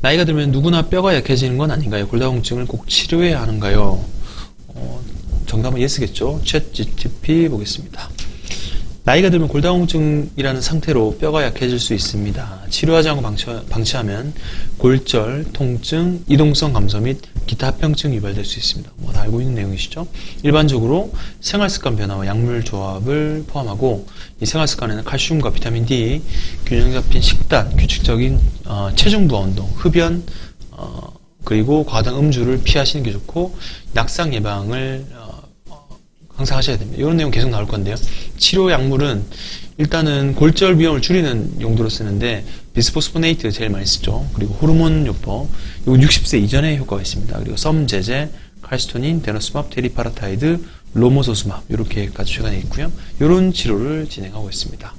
나이가 들면 누구나 뼈가 약해지는 건 아닌가요? 골다공증을 꼭 치료해야 하는가요? 정답은 예스겠죠. 챗 GTP 보겠습니다. 나이가 들면 골다공증이라는 상태로 뼈가 약해질 수 있습니다. 치료하지 않고 방치하면 골절, 통증, 이동성 감소 및 기타 합병증이 유발될 수 있습니다. 다 알고 있는 내용이시죠? 일반적으로 생활습관 변화와 약물 조합을 포함하고 이 생활습관에는 칼슘과 비타민 D, 균형 잡힌 식단, 규칙적인 체중 부하 운동, 흡연, 그리고 과다한 음주를 피하시는 게 좋고 낙상 예방을 항상 하셔야 됩니다. 이런 내용 계속 나올 건데요. 치료 약물은 일단은 골절 위험을 줄이는 용도로 쓰는데 비스포스포네이트 제일 많이 쓰죠. 그리고 호르몬 요법, 이거 60세 이전에 효과가 있습니다. 그리고 썸 제제, 칼시토닌, 데노스맙, 테리파라타이드, 로모소스맙 이렇게까지 최근에 있고요. 이런 치료를 진행하고 있습니다.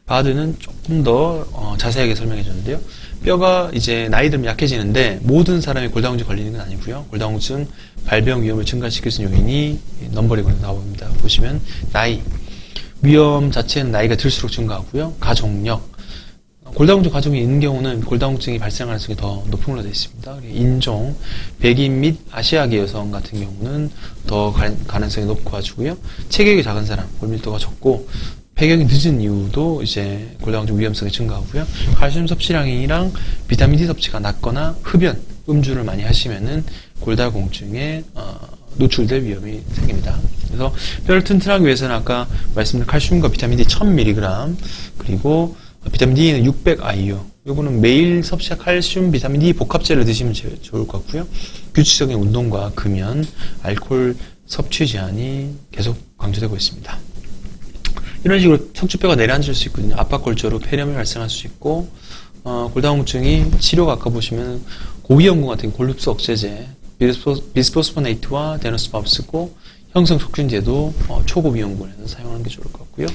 바드는 조금 더 자세하게 설명해 줬는데요. 뼈가 이제 나이 들면 약해지는데 모든 사람이 골다공증 걸리는 건 아니고요. 골다공증 발병 위험을 증가시킬 수 있는 요인이 넘버링으로 나옵니다. 보시면 나이, 위험 자체는 나이가 들수록 증가하고요. 가족력, 골다공증 가족이 있는 경우는 골다공증이 발생할 가능성이 더 높은 걸로 되어 있습니다. 인종, 백인 및 아시아계 여성 같은 경우는 더 가능성이 높고 가지고요. 체격이 작은 사람, 골밀도가 적고 폐경이 늦은 이후도 이제 골다공증 위험성이 증가하고요. 칼슘 섭취량이랑 비타민 D 섭취가 낮거나 흡연, 음주를 많이 하시면은 골다공증에 노출될 위험이 생깁니다. 그래서 뼈를 튼튼하기 위해서는 아까 말씀드린 칼슘과 비타민 D 1000mg 그리고 비타민 D는 600IU. 요거는 매일 섭취한 칼슘, 비타민 D 복합제를 드시면 제일 좋을 것 같고요. 규칙적인 운동과 금연, 알코올 섭취 제한이 계속 강조되고 있습니다. 이런 식으로 척추뼈가 내려앉을 수 있거든요. 압박골절로 폐렴이 발생할 수 있고 골다공증이 치료가 아까 보시면 고위험군 같은 골흡수 억제제, 비스포스포네이트와 데노스맙 쓰고 형성 촉진제도 초고위험군에서 사용하는 게 좋을 것 같고요.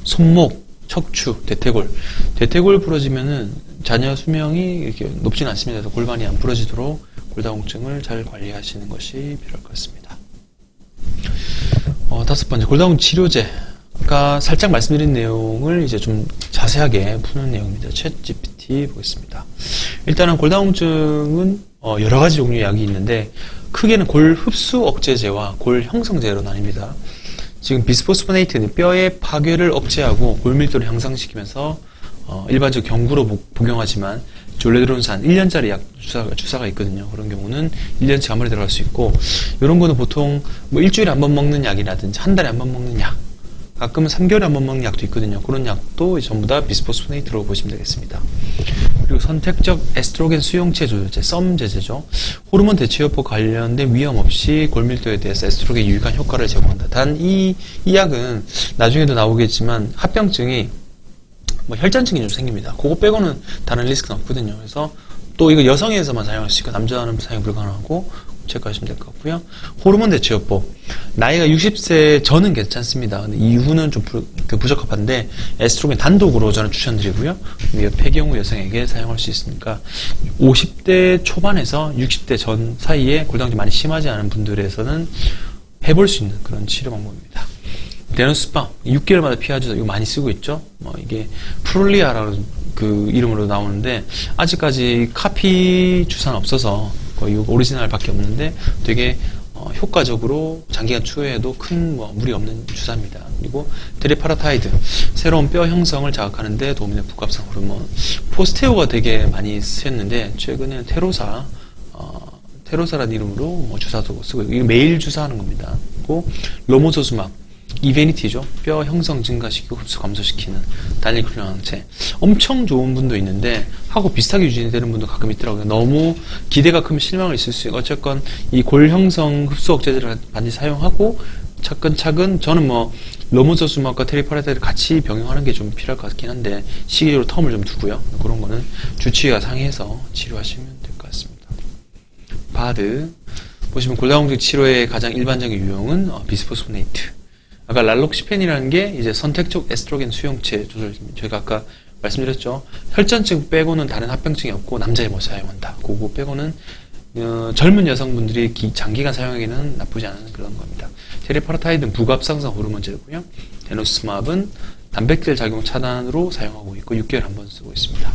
손목, 척추, 대퇴골 부러지면은 자녀 수명이 이렇게 높지는 않습니다. 그래서 골반이 안 부러지도록 골다공증을 잘 관리하시는 것이 필요할 것 같습니다. 다섯 번째, 골다공증 치료제. 아까 살짝 말씀드린 내용을 이제 좀 자세하게 푸는 내용입니다. 챗 GPT 보겠습니다. 일단은 골다공증은 여러 가지 종류의 약이 있는데 크게는 골 흡수 억제제와 골 형성제로 나뉩니다. 지금 비스포스포네이트는 뼈의 파괴를 억제하고 골밀도를 향상시키면서 일반적 경구로 복용하지만 졸레드론산 1년짜리 약 주사가 있거든요. 그런 경우는 1년치 가물에 들어갈 수 있고 이런 거는 보통 뭐 일주일에 한 번 먹는 약이라든지 한 달에 한 번 먹는 약, 가끔은 3개월에 한 번 먹는 약도 있거든요. 그런 약도 전부 다 비스포스포네이트로 보시면 되겠습니다. 그리고 선택적 에스트로겐 수용체 조절제, 썸 제제죠. 호르몬 대체요법 관련된 위험 없이 골밀도에 대해서 에스트로겐 유익한 효과를 제공한다. 단 이 약은 나중에도 나오겠지만 합병증이 혈전증이 좀 생깁니다. 그거 빼고는 다른 리스크는 없거든요. 그래서 또 이거 여성에서만 사용할 수 있고 남자는 사용 불가능하고 체크하시면 될 것 같고요. 호르몬 대체요법. 나이가 60세 전은 괜찮습니다. 근데 이후는 좀 부적합한데 에스트로겐 단독으로 저는 추천드리고요. 폐경후 여성에게 사용할 수 있으니까 50대 초반에서 60대 전 사이에 골다공증이 많이 심하지 않은 분들에서는 해볼 수 있는 그런 치료 방법입니다. 데노스팜 6개월마다 피하주사 이거 많이 쓰고 있죠. 이게 프롤리아라는 그 이름으로 나오는데 아직까지 카피 주사는 없어서 거의 오리지널 밖에 없는데 되게 효과적으로 장기간 투여해도 큰 무리 없는 주사입니다. 그리고 테리파라타이드 새로운 뼈 형성을 자극하는데 도움이 되는 복합성 호르몬. 포스테오가 되게 많이 쓰였는데 최근에는 테로사라는 이름으로 주사도 쓰고 이거 매일 주사하는 겁니다. 그리고 로모소스막 이베니티죠. 뼈 형성 증가시키고 흡수 감소시키는 단일 클론 항체. 엄청 좋은 분도 있는데 하고 비슷하게 유지되는 분도 가끔 있더라고요. 너무 기대가 크면 실망을 있을 수 있고 어쨌건 이 골 형성 흡수 억제제를 반드시 사용하고 차근차근 저는 로모소스막과 테리파라타이드 같이 병용하는 게 좀 필요할 것 같긴 한데 시기적으로 텀을 좀 두고요. 그런 거는 주치의와 상의해서 치료하시면 될 것 같습니다. 바드 보시면 골다공증 치료의 가장 일반적인 유형은 비스포스포네이트. 아까 랄록시펜이라는 게 이제 선택적 에스트로겐 수용체 조절입니다. 저희가 아까 말씀드렸죠. 혈전증 빼고는 다른 합병증이 없고 남자에 사용한다. 그거 빼고는 젊은 여성분들이 장기간 사용하기는 나쁘지 않은 그런 겁니다. 테리파라타이드는 부갑상선 호르몬제고요. 데노스맙은 단백질 작용 차단으로 사용하고 있고 6개월에 한 번 쓰고 있습니다.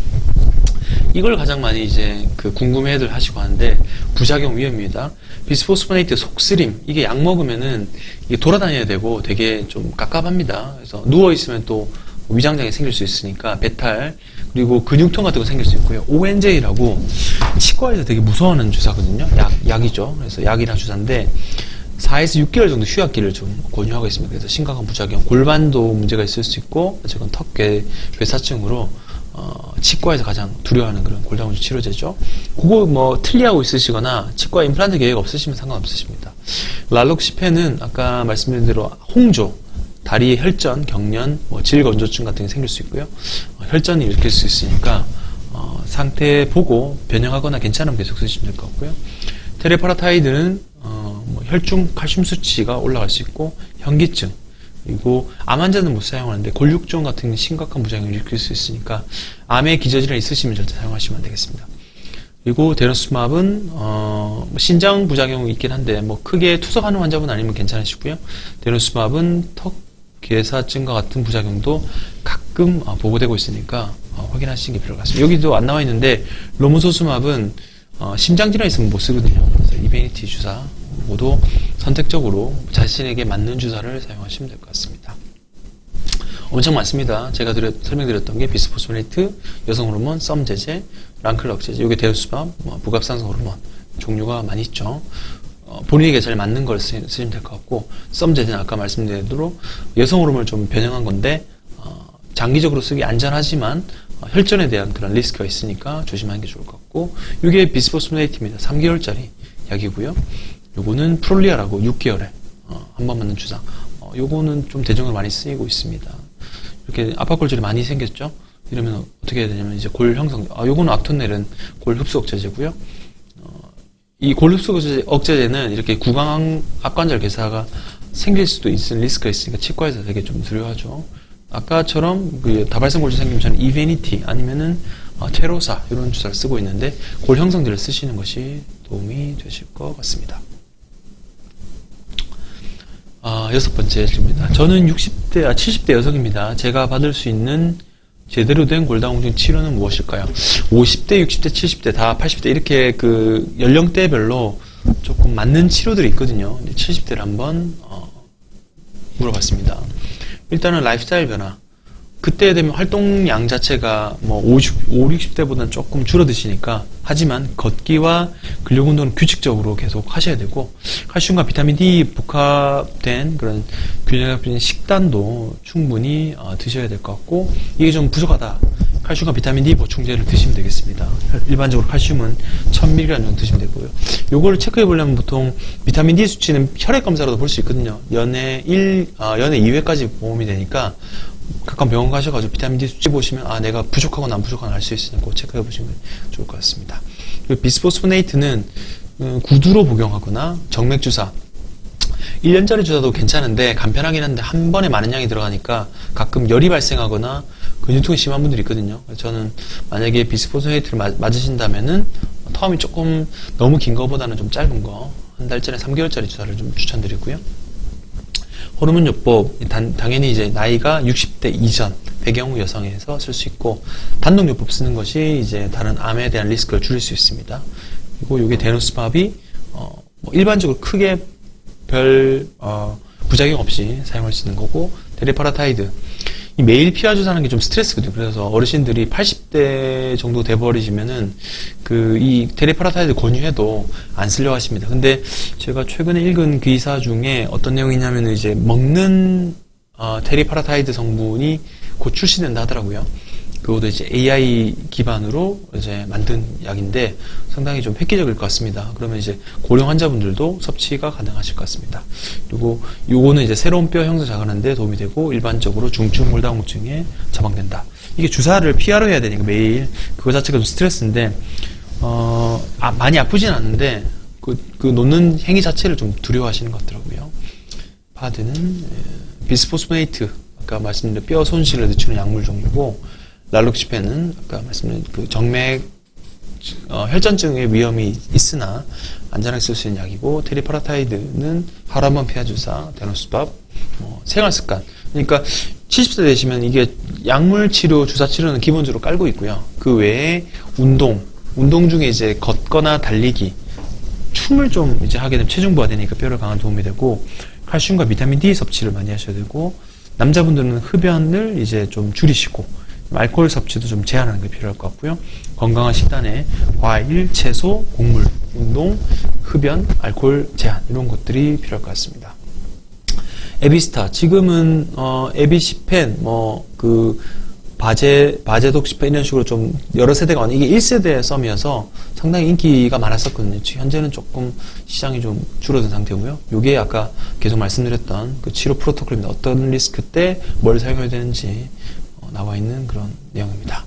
이걸 가장 많이 이제 그 궁금해들 하시고 하는데 부작용 위험입니다. 비스포스포네이트 속쓰림 이게 약 먹으면은 이게 돌아다녀야 되고 되게 좀 깝깝합니다. 그래서 누워 있으면 또 위장장애 생길 수 있으니까 배탈 그리고 근육통 같은 거 생길 수 있고요. ONJ라고 치과에서 되게 무서워하는 주사거든요. 약이죠. 그래서 약이랑 주사인데 4에서 6개월 정도 휴약기를 좀 권유하고 있습니다. 그래서 심각한 부작용, 골반도 문제가 있을 수 있고, 어쨌건 괴사증으로 치과에서 가장 두려워하는 그런 골다공증 치료제죠. 그거 뭐 틀리하고 있으시거나 치과 임플란트 계획 없으시면 상관없으십니다. 랄록시펜은 아까 말씀드린 대로 홍조, 다리 혈전, 경련, 질건조증 같은 게 생길 수 있고요. 혈전이 일으킬 수 있으니까 상태 보고 변형하거나 괜찮으면 계속 쓰시면 될 것 같고요. 테레파라타이드는 혈중 칼슘 수치가 올라갈 수 있고 현기증 그리고 암 환자는 못 사용하는데 골육종 같은 심각한 부작용을 일으킬 수 있으니까 암의 기저질환이 있으시면 절대 사용하시면 안 되겠습니다. 그리고 데노스마브는 신장 부작용이 있긴 한데 뭐 크게 투석하는 환자분 아니면 괜찮으시고요. 데노스마브는 턱 괴사증과 같은 부작용도 가끔 보고되고 있으니까 확인하시는 게 필요할 것 같습니다. 여기도 안 나와 있는데 로무소스마브는 심장질환이 있으면 못 쓰거든요. 그래서 이베니티 주사 모두 선택적으로 자신에게 맞는 주사를 사용하시면 될 것 같습니다. 엄청 많습니다. 제가 설명드렸던 게 비스포스포네이트, 여성 호르몬, 썸 제제, 랑클 억제제, 이게 데우스밥, 부갑산성 호르몬 종류가 많이 있죠. 본인에게 잘 맞는 걸 쓰시면 될 것 같고, 썸 제제는 아까 말씀드린 대로 여성 호르몬을 좀 변형한 건데 장기적으로 쓰기 안전하지만 혈전에 대한 그런 리스크가 있으니까 조심하는 게 좋을 것 같고, 이게 비스포스포네이트입니다. 3개월짜리 약이고요. 요거는 프롤리아라고 6개월에 한 번 맞는 주사. 요거는 좀 대중으로 많이 쓰이고 있습니다. 이렇게 압박골절이 많이 생겼죠. 이러면 어떻게 해야 되냐면 이제 골 형성. 요거는 악톤넬은 골 흡수 억제제고요. 이 골 흡수 억제제는 이렇게 구강 압관절 괴사가 생길 수도 있는 리스크가 있으니까 치과에서 되게 좀 두려워하죠. 아까처럼 그 다발성 골절 생기면 저는 이베니티 아니면은 테로사 이런 주사를 쓰고 있는데 골 형성제를 쓰시는 것이 도움이 되실 것 같습니다. 6번째 질문입니다. 저는 70대 여성입니다. 제가 받을 수 있는 제대로 된 골다공증 치료는 무엇일까요? 50대, 60대, 70대, 다 80대 이렇게 그 연령대별로 조금 맞는 치료들이 있거든요. 70대를 한번 물어봤습니다. 일단은 라이프스타일 변화. 그때 되면 활동량 자체가 뭐 50, 60대보다는 조금 줄어드시니까 하지만 걷기와 근력 운동은 규칙적으로 계속 하셔야 되고 칼슘과 비타민 D 복합된 그런 균형 잡힌 식단도 충분히 드셔야 될 것 같고 이게 좀 부족하다. 칼슘과 비타민 D 보충제를 드시면 되겠습니다. 일반적으로 칼슘은 1000mg 정도 드시면 되고요. 요거를 체크해 보려면 보통 비타민 D 수치는 혈액 검사로도 볼 수 있거든요. 연에 2회까지 보험이 되니까 가까운 병원 가셔가지고 비타민 D 수치 보시면 내가 부족하거나 안 부족하거나 알 수 있으니까 꼭 체크해 보시면 좋을 것 같습니다. 그리고 비스포스포네이트는 구두로 복용하거나 정맥 주사 1년짜리 주사도 괜찮은데 간편하긴 한데 한 번에 많은 양이 들어가니까 가끔 열이 발생하거나 근육통이 심한 분들이 있거든요. 저는 만약에 비스포스포네이트를 맞으신다면은 텀이 조금 너무 긴 거보다는 좀 짧은 거 한 달짜리 3개월짜리 주사를 좀 추천드리고요. 호르몬요법 당연히 이제 나이가 60대 이전 배경 여성에서 쓸 수 있고 단독요법 쓰는 것이 이제 다른 암에 대한 리스크를 줄일 수 있습니다. 그리고 이게 데노스밥이 뭐 일반적으로 크게 별 부작용 없이 사용할 수 있는 거고 데리파라타이드 이 매일 피하 주사하는 게 좀 스트레스거든요. 그래서 어르신들이 80대 정도 돼버리시면은 이 데리파라타이드 권유해도 안 쓰려고 하십니다. 근데 제가 최근에 읽은 기사 중에 어떤 내용이냐면 이제 먹는 데리파라타이드 성분이 곧 출시된다 하더라고요. 그것도 이제 AI 기반으로 이제 만든 약인데 상당히 좀 획기적일 것 같습니다. 그러면 이제 고령 환자분들도 섭취가 가능하실 것 같습니다. 그리고 요거는 이제 새로운 뼈 형성 자극하는데 도움이 되고 일반적으로 중증 골다공증에 처방된다. 이게 주사를 피하러 해야 되니까 매일 그거 자체가 좀 스트레스인데 많이 아프진 않은데 그 놓는 행위 자체를 좀 두려워하시는 것 같더라고요. 파드는 비스포스포네이트 아까 말씀드린 뼈 손실을 늦추는 약물 종류고 랄록시펜은 아까 말씀드린 그 정맥 혈전증의 위험이 있으나 안전하게 쓸 수 있는 약이고 테리파라타이드는 하루 한 번 피하 주사, 데노스밥, 생활 습관. 그러니까 70세 되시면 이게 약물 치료, 주사 치료는 기본적으로 깔고 있고요. 그 외에 운동 중에 이제 걷거나 달리기, 춤을 좀 이제 하게 되면 체중부가 되니까 뼈를 강한 도움이 되고, 칼슘과 비타민 D 섭취를 많이 하셔야 되고, 남자분들은 흡연을 이제 좀 줄이시고, 알코올 섭취도 좀 제한하는 게 필요할 것 같고요. 건강한 식단에 과일, 채소, 곡물, 운동, 흡연, 알코올 제한 이런 것들이 필요할 것 같습니다. 에비스타 지금은 에비시펜 바제독시펜 이런 식으로 좀 여러 세대가 많은 이게 1세대 썸이어서 상당히 인기가 많았었거든요. 현재는 조금 시장이 좀 줄어든 상태고요. 이게 아까 계속 말씀드렸던 그 치료 프로토콜입니다. 어떤 리스크 때 뭘 사용해야 되는지 나와 있는 그런 내용입니다.